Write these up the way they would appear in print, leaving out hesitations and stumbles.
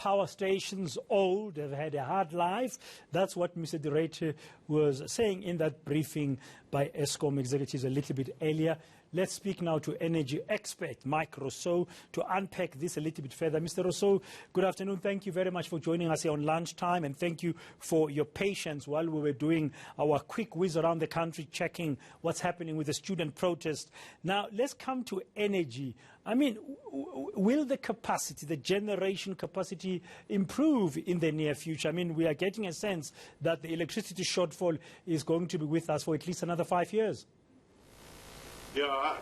power stations old, have had a hard life. That's what Mr. Ruyter was saying in that briefing by Eskom executives a little bit earlier. Let's speak now to energy expert Mike Rousseau to unpack this a little bit further. Mr. Rousseau, good afternoon. Thank you very much for joining us here on lunchtime, and thank you for your patience while we were doing our quick whiz around the country checking what's happening with the student protest. Now, let's come to energy. I mean, will the capacity, the generation capacity, improve in the near future? I mean, we are getting a sense that the electricity shortfall is going to be with us for at least another 5 years. Yeah,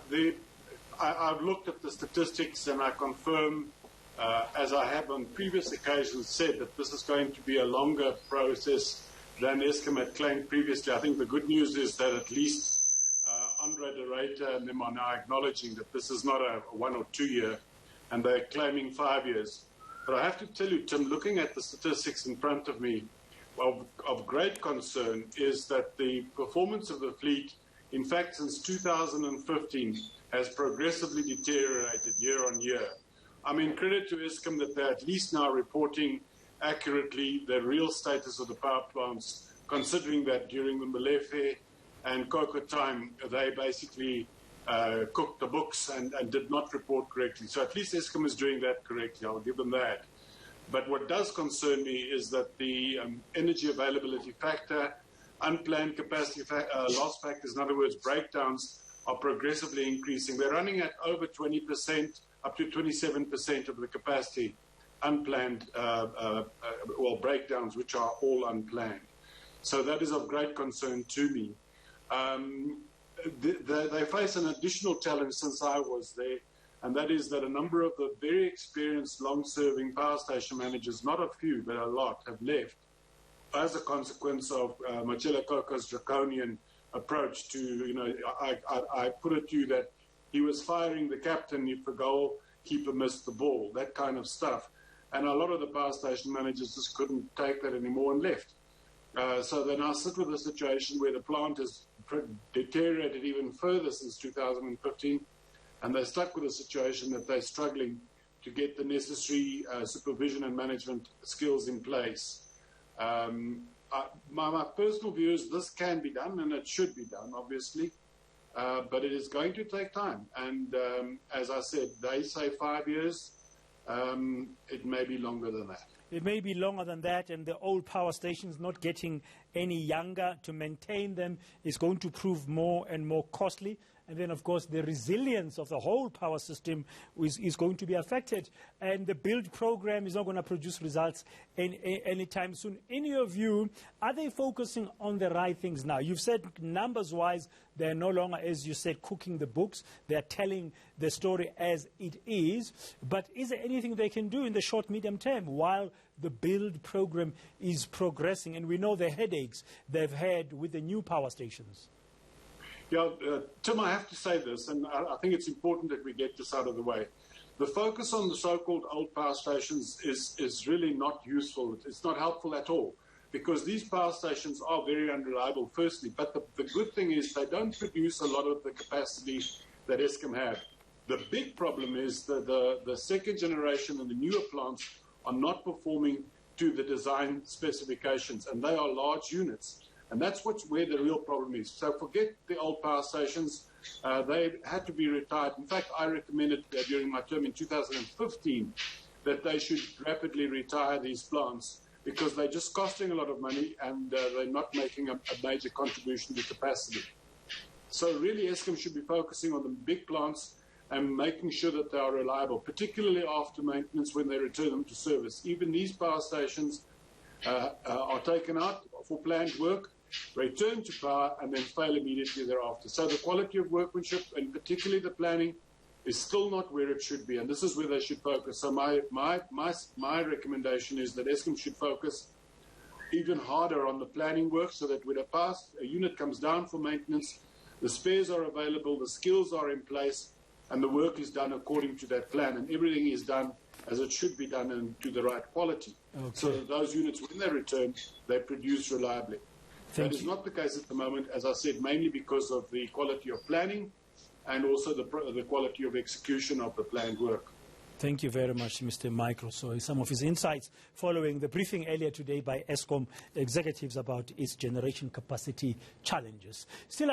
I've looked at the statistics and I confirm, as I have on previous occasions said, that this is going to be a longer process than Eskom had claimed previously. I think the good news is that at least Andre de Ruyter and them are now acknowledging that this is not a 1 or 2 year, and they're claiming 5 years. But I have to tell you, Tim, looking at the statistics in front of me, of great concern is that the performance of the fleet, in fact, since 2015, has progressively deteriorated year on year. I mean, credit to Eskom that they're at least now reporting accurately the real status of the power plants, considering that during the Molefe and Cocoa time, they basically cooked the books and did not report correctly. So at least Eskom is doing that correctly. I'll give them that. But what does concern me is that the energy availability factor, unplanned capacity loss factors, in other words, breakdowns, are progressively increasing. They're running at over 20%, up to 27% of the capacity, unplanned, breakdowns, which are all unplanned. So that is of great concern to me. They face an additional challenge since I was there, and that is that a number of the very experienced, long-serving power station managers, not a few, but a lot, have left as a consequence of Machela Koko's draconian approach to, I put it to you that he was firing the captain if the goalkeeper missed the ball, that kind of stuff. And a lot of the power station managers just couldn't take that anymore and left. So they now sit with a situation where the plant has deteriorated even further since 2015, and they're stuck with a situation that they're struggling to get the necessary supervision and management skills in place. My personal view is this can be done, and it should be done, obviously, but it is going to take time. And as I said, they say 5 years. It may be longer than that. It may be longer than that, and the old power stations not getting any younger. To maintain them is going to prove more and more costly. And then, of course, the resilience of the whole power system is going to be affected. And the build program is not going to produce results anytime soon. In your view, are they focusing on the right things now? You've said numbers-wise, they're no longer, as you said, cooking the books. They're telling the story as it is. But is there anything they can do in the short, medium term while the build program is progressing? And we know the headaches they've had with the new power stations. Yeah, Tim, I have to say this, and I think it's important that we get this out of the way. The focus on the so-called old power stations is really not useful. It's not helpful at all, because these power stations are very unreliable, firstly. But the good thing is they don't produce a lot of the capacity that Eskom have. The big problem is that the second generation and the newer plants are not performing to the design specifications, and they are large units. And that's where the real problem is. So forget the old power stations. They had to be retired. In fact, I recommended during my term in 2015 that they should rapidly retire these plants because they're just costing a lot of money and they're not making a major contribution to capacity. So really, Eskom should be focusing on the big plants and making sure that they are reliable, particularly after maintenance when they return them to service. Even these power stations are taken out for planned work, return to power, and then fail immediately thereafter. So the quality of workmanship, and particularly the planning, is still not where it should be, and this is where they should focus. So my recommendation is that Eskom should focus even harder on the planning work, so that when a unit comes down for maintenance, the spares are available, the skills are in place, and the work is done according to that plan, and everything is done as it should be done and to the right quality. Okay. So that those units, when they return, they produce reliably. That is not the case at the moment, as I said, mainly because of the quality of planning and also the quality of execution of the planned work. Thank you very much, Mr. Micro. So some of his insights following the briefing earlier today by Eskom executives about its generation capacity challenges. Still